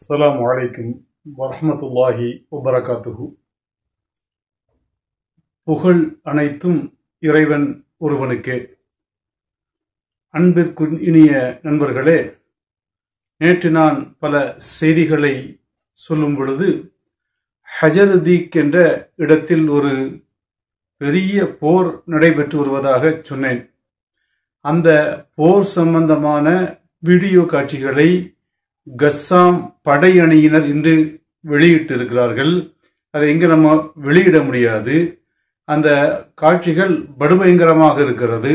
அஸ்ஸலாமு அலைக்கும் வரஹ்மத்துல்லாஹி வபரகாத்துஹு. புகழ் அனைத்தும் இறைவன் ஒருவனுக்கே. அன்பிற்கு இனிய நண்பர்களே, நேற்று நான் பல செய்திகளை சொல்லும் பொழுது ஹஜர் தீக் என்ற இடத்தில் ஒரு பெரிய போர் நடைபெற்று வருவதாக சொன்னேன். அந்த போர் சம்பந்தமான வீடியோ காட்சிகளை கஸ்ஸாம் படையணியினர் இன்று வெளியிட்டிருக்கிறார்கள். அதை இங்கு நம்ம வெளியிட முடியாது. அந்த காட்சிகள் படுபயங்கரமாக இருக்கிறது.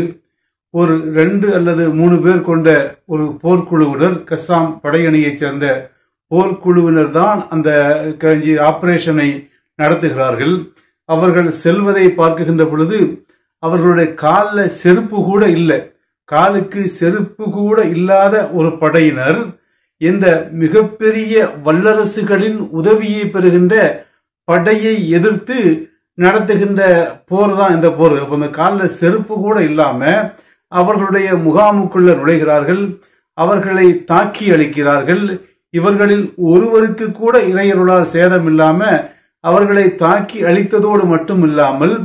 ஒரு 2 அல்லது 3 பேர் கொண்ட ஒரு போர்க்குழுவினர், கஸ்ஸாம் படையணியைச் சேர்ந்த போர்க்குழுவினர் தான் அந்த ஆபரேஷனை நடத்துகிறார்கள். அவர்கள் செல்வதை பார்க்கின்ற பொழுது அவர்களுடைய காலில் செருப்பு கூட இல்லை. காலுக்கு செருப்பு கூட இல்லாத ஒரு படையினர் இந்த மிகப்பெரிய வல்லரசுகளின் உதவியை பெறுகின்ற படையை எதிர்த்து நடத்துகின்ற போர் தான் இந்த போர். அப்போ இந்த காலில் செருப்பு கூட இல்லாம அவர்களுடைய முகாமுக்குள்ள நுழைகிறார்கள். அவர்களை தாக்கி அளிக்கிறார்கள். இவர்களில் ஒருவருக்கு கூட இறையருளால் சேதம் இல்லாம அவர்களை தாக்கி அளித்ததோடு மட்டும் இல்லாமல்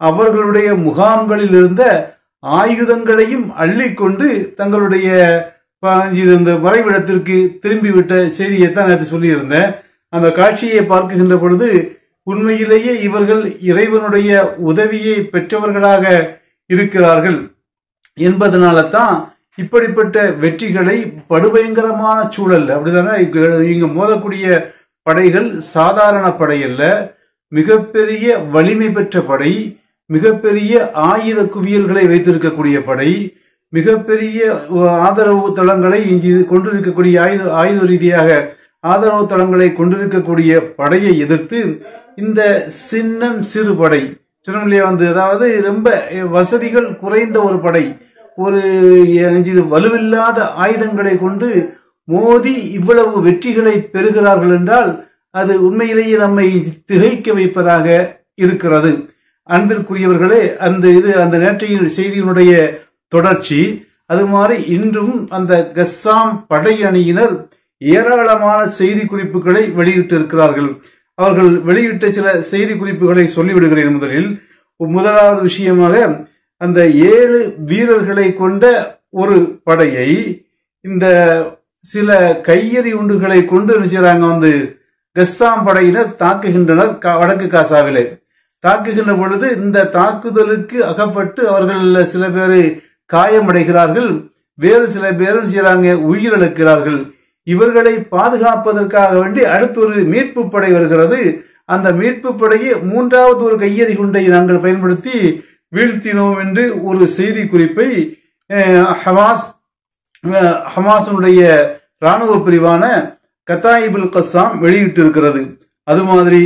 அவர்களுடைய முகாம்களில் இருந்த ஆயுதங்களையும் அள்ளிக்கொண்டு தங்களுடைய இந்த மறைவிடத்திற்கு திரும்பிவிட்ட செய்தியைத்தான் நேற்று சொல்லியிருந்தேன். அந்த காட்சியை பார்க்கின்ற பொழுது உண்மையிலேயே இவர்கள் இறைவனுடைய உதவியை பெற்றவர்களாக இருக்கிறார்கள் என்பதனால தான் இப்படிப்பட்ட வெற்றிகளை படுபயங்கரமான சூழல், அப்படிதானே, இங்க மோதக்கூடிய படைகள் சாதாரண படை அல்ல, மிகப்பெரிய வலிமை பெற்ற படை, மிகப்பெரிய ஆயுத குவியல்களை வைத்திருக்கக்கூடிய படை, மிகப்பெரிய ஆதரவு தளங்களை இங்கு கொண்டிருக்கக்கூடிய ஆயுத ரீதியாக ஆதரவு தளங்களை கொண்டிருக்கக்கூடிய படையை எதிர்த்து இந்த சின்னம் சிறு படை சொன்னோம்லையா அதாவது ரொம்ப வசதிகள் குறைந்த ஒரு படை, ஒரு வலுவில்லாத ஆயுதங்களை கொண்டு மோதி இவ்வளவு வெற்றிகளை பெறுகிறார்கள் என்றால் அது உண்மையிலேயே நம்மை திகைக்க வைப்பதாக இருக்கிறது. அன்பிற்குரியவர்களே, அந்த நேற்றைய செய்தியினுடைய தொடர்ச்சி. அது மாதிரி இன்றும் அந்த கஸ்ஸாம் படையணியினர் ஏராளமான செய்தி குறிப்புகளை வெளியிட்டிருக்கிறார்கள். அவர்கள் வெளியிட்ட சில செய்தி குறிப்புகளை சொல்லிவிடுகிறேன். முதலாவது விஷயமாக, அந்த 7 வீரர்களை கொண்ட ஒரு படையை இந்த சில கையெறி உண்டுகளை கொண்டு செய்றாங்க. கஸ்ஸாம் படையினர் தாக்குகின்றனர். வடக்கு காசாவிலே தாக்குகின்ற பொழுது இந்த தாக்குதலுக்கு அகப்பட்டு அவர்கள் சில பேர் காயமடைகிறார்கள். வேறு சில பேரும் செய்றாங்க உயிரிழக்கிறார்கள். இவர்களை பாதுகாப்பதற்காக வேண்டி அடுத்து ஒரு மீட்பு படை வருகிறது. அந்த மீட்பு படையை 3வது ஒரு கையெறி குண்டை நாங்கள் பயன்படுத்தி வீழ்த்தினோம் என்று ஒரு செய்தி குறிப்பை ஹமாஸனுடைய ராணுவ பிரிவான கதாயிபுல் கஸ்ஸாம் வெளியிட்டிருக்கிறது. அது மாதிரி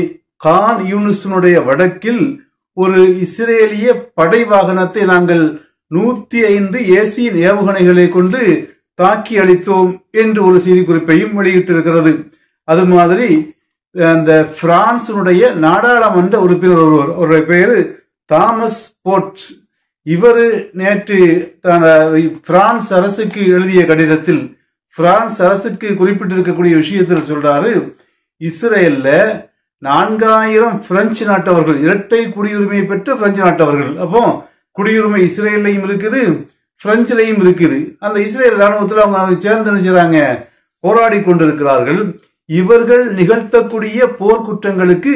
கான் யூனிஸனுடைய வடக்கில் ஒரு இஸ்ரேலிய படை வாகனத்தை நாங்கள் 105 ஏசியன் ஏவுகணைகளை கொண்டு தாக்கி அளித்தோம் என்று ஒரு செய்தி குறிப்பையும் வெளியிட்டிருக்கிறது. அது மாதிரி அந்த பிரான்சினுடைய நாடாளுமன்ற உறுப்பினர் ஒருவர், அவருடைய பெயரு தாமஸ் போர்ட்ஸ், இவர் நேற்று பிரான்ஸ் அரசுக்கு எழுதிய கடிதத்தில் பிரான்ஸ் அரசுக்கு குறிப்பிட்டிருக்கக்கூடிய விஷயத்தில் சொல்றாரு, இஸ்ரேல்ல 4000 பிரெஞ்சு நாட்டவர்கள், இரட்டை குடியுரிமை பெற்ற பிரெஞ்சு நாட்டவர்கள், அப்போ குடியுரிமை இஸ்ரேலையும் இருக்குது, பிரெஞ்சிலையும் இருக்குது. அந்த இஸ்ரேல் ராணுவத்தில் அவங்க சேர்ந்து நினைச்சாங்க போராடி கொண்டிருக்கிறார்கள். இவர்கள் நிகழ்த்தக்கூடிய போர்க்குற்றங்களுக்கு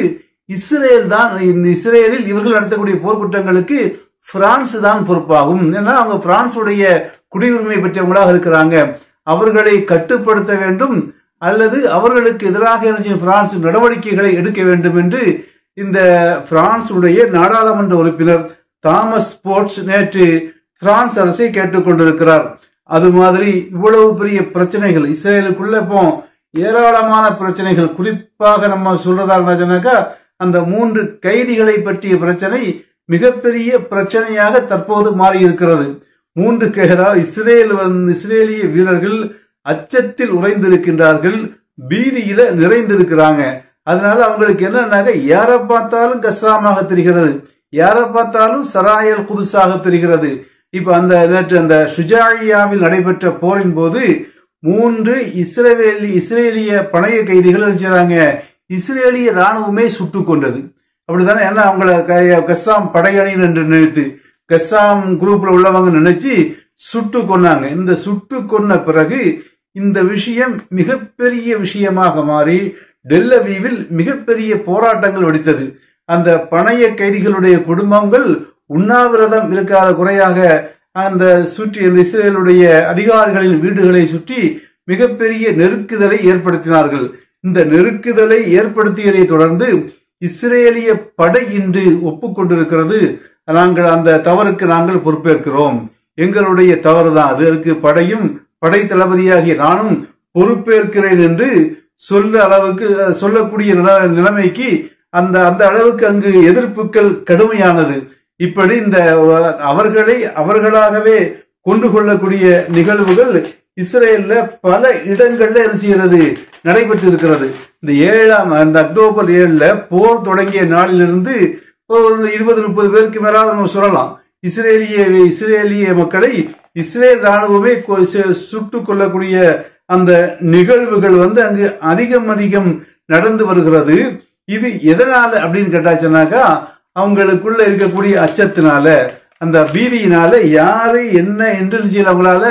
இஸ்ரேலில் இவர்கள் நடத்தக்கூடிய போர்க்குற்றங்களுக்கு பிரான்ஸ் தான் பொறுப்பாகும். ஏன்னா அவங்க பிரான்சுடைய குடியுரிமை பெற்றவங்களாக இருக்கிறாங்க. அவர்களை கட்டுப்படுத்த வேண்டும் அல்லது அவர்களுக்கு எதிராக பிரான்ஸ் நடவடிக்கைகளை எடுக்க வேண்டும் என்று இந்த பிரான்சுடைய நாடாளுமன்ற உறுப்பினர் தாமஸ் போர்ட்ஸ் நேற்று பிரான்ஸ் அரசை கேட்டுக்கொண்டிருக்கிறார். அது மாதிரி இவ்வளவு பெரிய பிரச்சனைகள் இஸ்ரேலுக்குள்ள இப்போ ஏராளமான பிரச்சனைகள், குறிப்பாக நம்ம சொல்றதா இருந்தாக்கா அந்த 3 கைதிகளை பற்றிய பிரச்சனை மிகப்பெரிய பிரச்சனையாக தற்போது மாறி இருக்கிறது. 3 இஸ்ரேலிய வீரர்கள் அச்சத்தில் உறைந்திருக்கின்றார்கள், பீதியில நிறைந்திருக்கிறாங்க. அதனால அவங்களுக்கு என்னன்னாக்க யாரை பார்த்தாலும் கஸ்ஸாமாக தெரிகிறது, யாரை பார்த்தாலும் சராயல் குதுஸாக தெரிகிறது. இப்ப நேற்று அந்த ஷுஜாயியாவில் நடைபெற்ற போரின் போது 3 இஸ்ரேலிய பணைய கைதிகள் நினைச்சாங்க இஸ்ரேலிய ராணுவமே சுட்டு கொண்டது. அப்படித்தானே? ஏன்னா அவங்கள கஸ்ஸாம் படையணின்னு என்று நினைத்து கஸ்ஸாம் குரூப்ல உள்ளவங்க நினைச்சு சுட்டு கொன்னாங்க. இந்த சுட்டு கொன்ன பிறகு இந்த விஷயம் மிகப்பெரிய விஷயமாக மாறி டெல் அவீவில் மிகப்பெரிய போராட்டங்கள் வெடித்தது. அந்த பணைய கைதிகளுடைய குடும்பங்கள் உண்ணாவிரதம் இருக்காத குறையாக அந்த சுற்றி அந்த இஸ்ரேலுடைய அதிகாரிகளின் வீடுகளை சுற்றி மிகப்பெரிய நெருக்குதலை ஏற்படுத்தினார்கள். இந்த நெருக்குதலை ஏற்படுத்தியதை தொடர்ந்து இஸ்ரேலிய படை இன்று ஒப்புக்கொண்டிருக்கிறது, நாங்கள் அந்த தவறுக்கு நாங்கள் பொறுப்பேற்கிறோம், எங்களுடைய தவறுதான் அது, அதுக்கு படையும் படை தளபதியாகிய நானும் பொறுப்பேற்கிறேன் என்று சொல்லக்கூடிய நிலைமைக்கு அந்த அளவுக்கு அங்கு எதிர்ப்புகள் கடுமையானது. இப்படி இந்த அவர்களாகவே கொண்டு கொள்ளக்கூடிய நிகழ்வுகள் இஸ்ரேல்ல பல இடங்கள்ல செய்கிறது நடைபெற்று இருக்கிறது. இந்த அக்டோபர் 7 போர் தொடங்கிய நாளிலிருந்து ஒரு 20-30 பேருக்கு மேலாக நம்ம சொல்லலாம். இஸ்ரேலிய மக்களை இஸ்ரேல் ராணுவமே சுட்டுக் கொள்ளக்கூடிய அந்த நிகழ்வுகள் அங்கு அதிகம் நடந்து வருகிறது. இது எதனால அப்படின்னு கேட்டாச்சுனாக்கா அவங்களுக்குள்ள இருக்கக்கூடிய அச்சத்தினால, அந்த பீதியினால யாரு என்ன என்று அவங்களால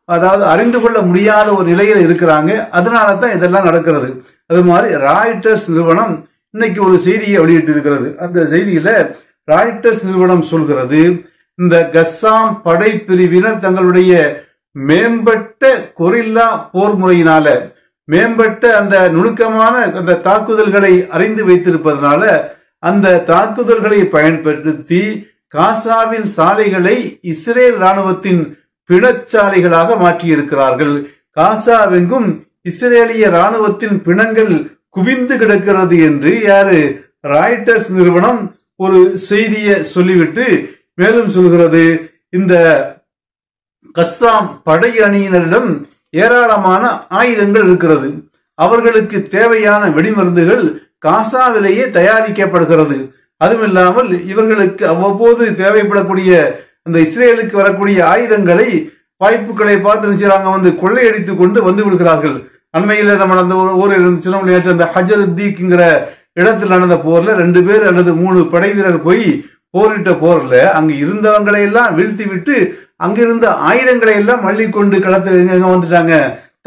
அதாவது அறிந்து கொள்ள முடியாத ஒரு நிலையில இருக்கிறாங்க. அதனாலதான் இதெல்லாம் நடக்கிறது. அது மாதிரி ராய்ட்டர்ஸ் நிறுவனம் இன்னைக்கு ஒரு செய்தியை வெளியிட்டு இருக்கிறது. அந்த செய்தியில ராய்ட்டர்ஸ் நிறுவனம் சொல்கிறது, இந்த கஸ்ஸாம் படை பிரிவினர் தங்களுடைய மேம்பட்ட கொரில்லா போர் முறையினால, மேம்பட்ட அந்த நுணுக்கமான அந்த தாக்குதல்களை அறிந்து வைத்திருப்பதனால அந்த தாக்குதல்களை பயன்படுத்தி காசாவின் சாலைகளை இஸ்ரேல் ராணுவத்தின் பிணச்சாலைகளாக மாற்றியிருக்கிறார்கள். காசாவெங்கும் இஸ்ரேலிய ராணுவத்தின் பிணங்கள் குவிந்து கிடக்கிறது என்று ராய்ட்டர்ஸ் நிறுவனம் ஒரு செய்தியை சொல்லிவிட்டு மேலும் சொல்கிறது, இந்த கஸ்ஸாம் படை அணியினரிடம் ஏராளமான ஆயுதங்கள் இருக்கிறது, அவர்களுக்கு தேவையான வெடிமருந்துகள் காசாவிலேயே தயாரிக்கப்படுகிறது, அதுமில்லாமல் இவர்களுக்கு அவ்வப்போது தேவைப்படக்கூடிய அந்த இஸ்ரேலுக்கு வரக்கூடிய ஆயுதங்களை வாய்ப்புகளை பார்த்து நினைச்சாங்க கொள்ளையடித்து கொண்டு வந்து விடுகிறார்கள். அண்மையில நம்ம அந்த ஊர் இருந்துச்சுன்னா நேற்று அந்த ஹஜருத்தீக்குங்கிற இடத்தில் நடந்த போர்ல 2 பேர் அல்லது 3 படை வீரர் போய் போரிட்ட போர்ல அங்கு இருந்தவங்களை எல்லாம் வீழ்த்தி விட்டு அங்கிருந்த ஆயுதங்களை எல்லாம் மல்லிக்கொண்டு களத்துக்கு வந்துட்டாங்க,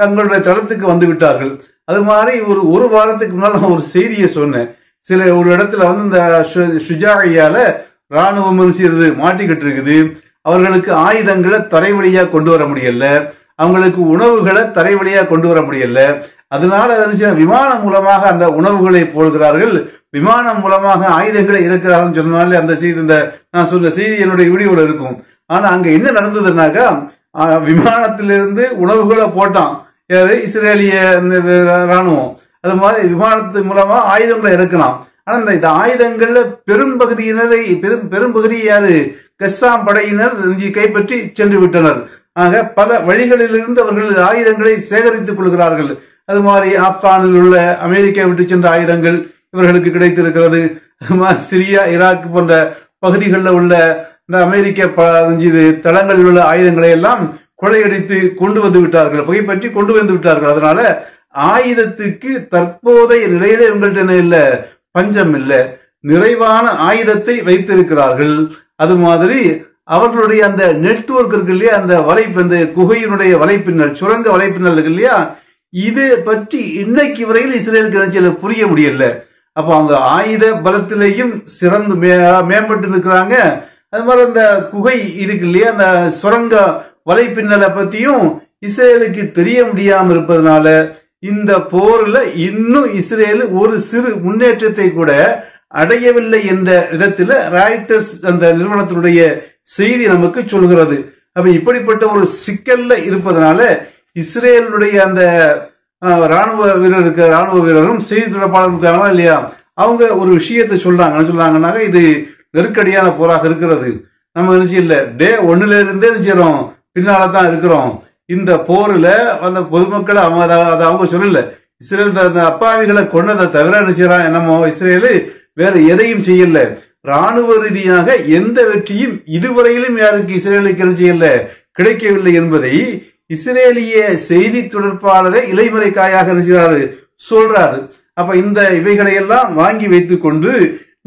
தங்களுடைய தளத்துக்கு வந்து விட்டார்கள். அது மாதிரி ஒரு வாரத்துக்கு முன்னால் ஒரு செய்தியை சொன்னேன். ஒரு இடத்துல இந்த ஷுஜாயியால ராணுவம் மாட்டிக்கிட்டு இருக்குது, அவர்களுக்கு ஆயுதங்களை தரை வழியா கொண்டு வர முடியல, அவங்களுக்கு உணவுகளை தரை வழியா கொண்டு வர முடியல, அதனால விமானம் மூலமாக அந்த உணவுகளை போடுகிறார்கள், விமானம் மூலமாக ஆயுதங்களை இறக்கிறார்கள் சொன்னாலே அந்த செய்தி நான் சொன்ன செய்தி என்னுடைய வீடியோல இருக்கும். ஆனா அங்க என்ன நடந்ததுன்னாக்கா விமானத்திலிருந்து உணவுகளை போட்டான் இஸ்ரேலிய ராணுவம், அது மாதிரி விமானத்தின் மூலமா ஆயுதங்களை இறக்கலாம். ஆனா இந்த ஆயுதங்கள்ல பெரும்பகுதி கஸ்ஸாம் படையினர் கைப்பற்றி சென்று விட்டனர். ஆக பல வழிகளிலிருந்து அவர்கள் ஆயுதங்களை சேகரித்துக் கொள்கிறார்கள். அது மாதிரி ஆப்கானில் உள்ள அமெரிக்கா விட்டு சென்ற ஆயுதங்கள் இவர்களுக்கு கிடைத்திருக்கிறது. சிரியா, ஈராக் போன்ற பகுதிகளில் உள்ள இந்த அமெரிக்க தளங்களில் உள்ள ஆயுதங்களை எல்லாம் கொள்ளையடித்து கொண்டு வந்து விட்டார்கள், புகைப்பற்றி கொண்டு வந்து விட்டார்கள். அதனால ஆயுதத்துக்கு தற்போதைய நிலையில இவங்கள்ட்ட இல்ல, பஞ்சம் இல்ல, நிறைவான ஆயுதத்தை வைத்திருக்கிறார்கள். அது மாதிரி அவர்களுடைய அந்த நெட்வொர்க் இருக்கு இல்லையா, அந்த அந்த குகையினுடைய வலைப்பின்னல், சுரங்க வலைப்பின்னல் இருக்கு இல்லையா, இது பற்றி இன்னைக்கு வரையில் இஸ்ரேலுக்கு புரிய முடியல. அப்ப அவங்க ஆயுத பலத்திலேயும் சிறந்து மேம்பட்டு இருக்கிறாங்க. அது மாதிரி அந்த குகை இருக்கு இல்லையா, அந்த சுரங்க வலைப்பின்னலை பத்தியும் இஸ்ரேலுக்கு தெரிய முடியாம இருப்பதனால இந்த போர்ல இன்னும் இஸ்ரேல் ஒரு சிறு முன்னேற்றத்தை கூட அடையவில்லை என்ற விதத்தில் ராய்ட்டர்ஸ் அந்த நிறுவனத்தினுடைய செய்தி நமக்கு சொல்கிறது. அப்ப இப்படிப்பட்ட ஒரு சிக்கல்ல இருப்பதனால இஸ்ரேலுடைய அந்த ராணுவ வீரரும் செய்தி தொடர்பாளர் இருக்காங்களா இல்லையா, அவங்க ஒரு விஷயத்தை சொல்றாங்கன்னா இது நெருக்கடியான போராக இருக்கிறது, நம்ம இல்ல டே 1ல இருந்தே நினைச்சிடறோம் பின்னால்தான் இருக்கிறோம். இந்த போர்ல அந்த பொதுமக்களை அவங்க சொல்லல, இஸ்ரேல் அப்பாவிகளை கொண்டதை தவிர நினைச்சான் என்னமோ இஸ்ரேலு வேற எதையும் செய்யல. ராணுவ ரீதியாக எந்த வெற்றியும் இதுவரையிலும் யாருக்கு இஸ்ரேலுக்கு என்ன செய்யல, கிடைக்கவில்லை என்பதை இஸ்ரேலிய செய்தி தொடர்பாளரை இலைமறைக்காயாக இருக்கிறாரு சொல்றாரு. அப்ப இந்த இவைகளை எல்லாம் வாங்கி வைத்துக் கொண்டு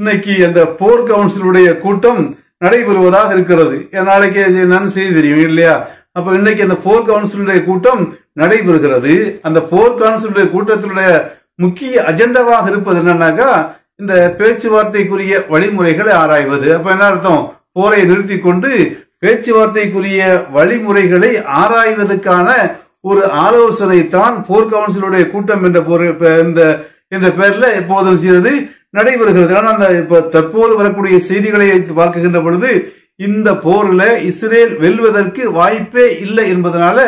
இன்னைக்கு அந்த போர் கவுன்சிலுடைய கூட்டம் நடைபெறுவதாக இருக்கிறது. நாளைக்கு என்னன்னு செய்தி தெரியும் இல்லையா? அப்ப இன்னைக்கு அந்த போர் கவுன்சிலுடைய கூட்டம் நடைபெறுகிறது. அந்த போர் கவுன்சிலுடைய கூட்டத்தினுடைய முக்கிய அஜெண்டாவாக இருப்பது என்னன்னாக்கா இந்த பேச்சுவார்த்தைக்குரிய வழிமுறைகளை ஆராய்வது. அப்ப என்ன அர்த்தம்? போரை நிறுத்தி கொண்டு பேச்சுவார்த்தைக்குரிய வழிமுறைகளை ஆராய்வதற்கான ஒரு ஆலோசனை தான் போர் கவுன்சிலுடைய கூட்டம் என்ற பெயர்ல எப்போதும் செய்வது நடைபெறுகிறது. ஆனா அந்த இப்ப தற்போது வரக்கூடிய செய்திகளை பார்க்கின்ற பொழுது இந்த போர்ல இஸ்ரேல் வெல்வதற்கு வாய்ப்பே இல்லை என்பதனால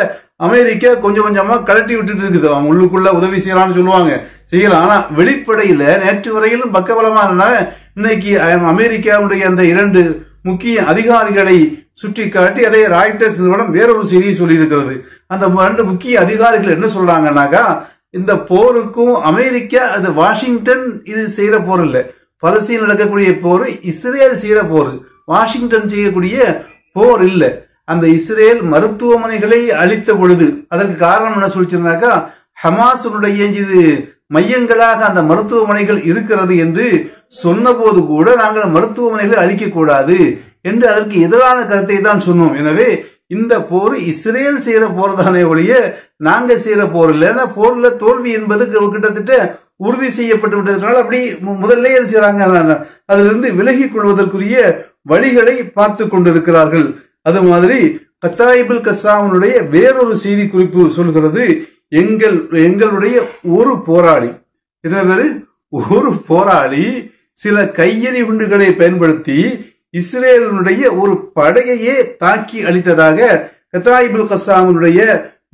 அமெரிக்கா கொஞ்சம் கொஞ்சமா கலட்டி விட்டுட்டு இருக்குது. அவங்க உள்ளுக்குள்ள உதவி செய்யலாம்னு சொல்லுவாங்க, செய்யலாம். ஆனா வெளிப்படையில நேற்று வரையிலும் பக்கபலமான இன்னைக்கு அமெரிக்காவுடைய அந்த 2 முக்கிய அதிகாரிகளை சுட்டிக்காட்டி அதை ராய்டர்ஸ் நிறுவனம் வேறொரு செய்தியை சொல்லி இருக்கிறது. அந்த 2 முக்கிய அதிகாரிகள் என்ன சொல்றாங்கன்னாக்கா இந்த போருக்கும் அமெரிக்கா அது வாஷிங்டன் இது செய்யற போர் இல்ல, பலஸ்தீன் நடக்கக்கூடிய போர் இஸ்ரேல் செய்யற போர், வாஷிங்டன் செய்யக்கூடிய போர் இல்ல. அந்த இஸ்ரேல் மருத்துவமனைகளை அழித்த பொழுது அதற்கு காரணம் என்ன சொல்லிச்சிருந்தாக்கா ஹமாஸுடைய இது மையங்களாக அந்த மருத்துவமனைகள் இருக்கிறது என்று சொன்ன போது கூட நாங்கள் மருத்துவமனைகளை அழிக்க கூடாது என்று அதற்கு எதிரான கருத்தை தான் சொன்னோம். எனவே இந்த போர் இஸ்ரேல் செய்யற போர் தானே ஒழிய நாங்க செய்யற போர் இல்லை. போர்ல தோல்வி என்பது கிட்டத்தட்ட உறுதி செய்யப்பட்டு விட்டதுனால அப்படி முதல்ல செய்யறாங்க, அதிலிருந்து விலகிக் கொள்வதற்குரிய வழிகளை பார்த்து கொண்டிருக்கிறார்கள். அது மாதிரி கத்தாயிபுல் கஸ்ஸாமுடைய வேறொரு செய்தி குறிப்பு சொல்கிறது, எங்களுடைய ஒரு போராளி, இதன பேரு ஒரு போராளி சில கையெறி குண்டுகளை பயன்படுத்தி இஸ்ரேலுடைய ஒரு படையையே தாக்கி அளித்ததாக கத்தாயிபுல் கஸ்ஸாமுடைய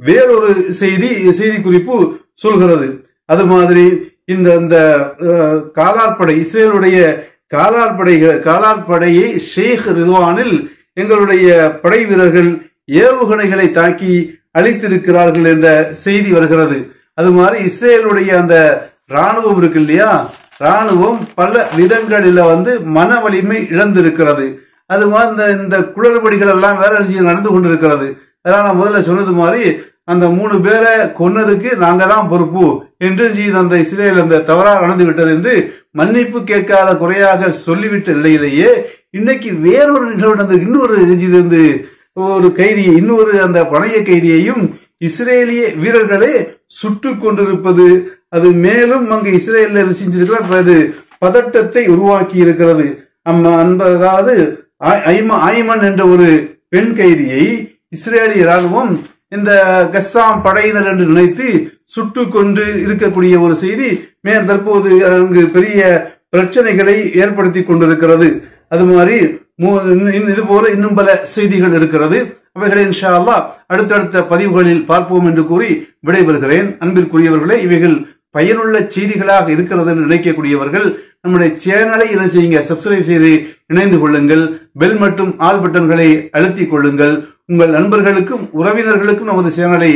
வேறொரு செய்தி குறிப்பு சொல்கிறது. அது மாதிரி இந்த காலாட்படை இஸ்ரேலுடைய காலாட்படையை ஷேக் ரிதுவானில் எங்களுடைய படை வீரர்கள் ஏவுகணைகளை தாக்கி அளித்திருக்கிறார்கள் என்ற செய்தி வருகிறது. அது மாதிரி இஸ்ரேலுடைய அந்த ராணுவம் இருக்கு இல்லையா, ராணுவம் பல விதங்களில மன வலிமை இழந்திருக்கிறது. அது மாதிரி இந்த குளறுபடிகள் எல்லாம் வேற நடந்து கொண்டிருக்கிறது. அதனால நான் முதல்ல சொன்னது மாதிரி அந்த 3 பேரை கொன்னதுக்கு நாங்க தான் பொறுப்பு என்று அந்த இஸ்ரேல் அந்த தவறாக நடந்து விட்டது என்று மன்னிப்பு கேட்காத குறையாக சொல்லிவிட்ட நிலையிலேயே இன்னைக்கு வேறொரு நிகழ்வு இன்னொரு ஒரு கைதியை, இன்னொரு அந்த பணைய கைதியையும் இஸ்ரேலிய வீரர்களே சுட்டு கொண்டிருப்பது அது மேலும் அங்கு இஸ்ரேல்ல செஞ்சிருக்கிற பதட்டத்தை உருவாக்கி இருக்கிறது. அதாவது ஐமன் என்ற ஒரு பெண் கைதியை இஸ்ரேலிய ராணுவம் இந்த கஸ்ஸாம் படையினர் என்று நினைத்து சுட்டு கொண்டு இருக்கக்கூடிய ஒரு செய்தி தற்போது அங்கு பெரிய பிரச்சனைகளை ஏற்படுத்தி கொண்டிருக்கிறது. அது மாதிரி இது போல இன்னும் பல செய்திகள் இருக்கிறது. அவைகளை இன்ஷா அல்லாஹ் அடுத்தடுத்த பதிவுகளில் பார்ப்போம் என்று கூறி விடைபெறுகிறேன். அன்பிற்குரியவர்களே, இவைகள் பயனுள்ள செய்திகளாக இருக்கிறது என்று நினைக்கக்கூடியவர்கள் நம்முடைய சேனலை என்ன செய்யுங்க, சப்ஸ்கிரைப் செய்து இணைந்து கொள்ளுங்கள். பெல் மற்றும் ஆல் பட்டன்களை அழுத்திக் கொள்ளுங்கள். உங்கள் நண்பர்களுக்கும் உறவினர்களுக்கும் நமது சேனலை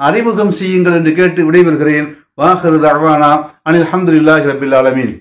அறிமுகம் செய்யுங்கள் என்று கேட்டு விடைபெறுகிறேன். வாஹிரு தஅவானா அனில் ஹம்துலில்லாஹி ரப்பில் ஆலமீன்.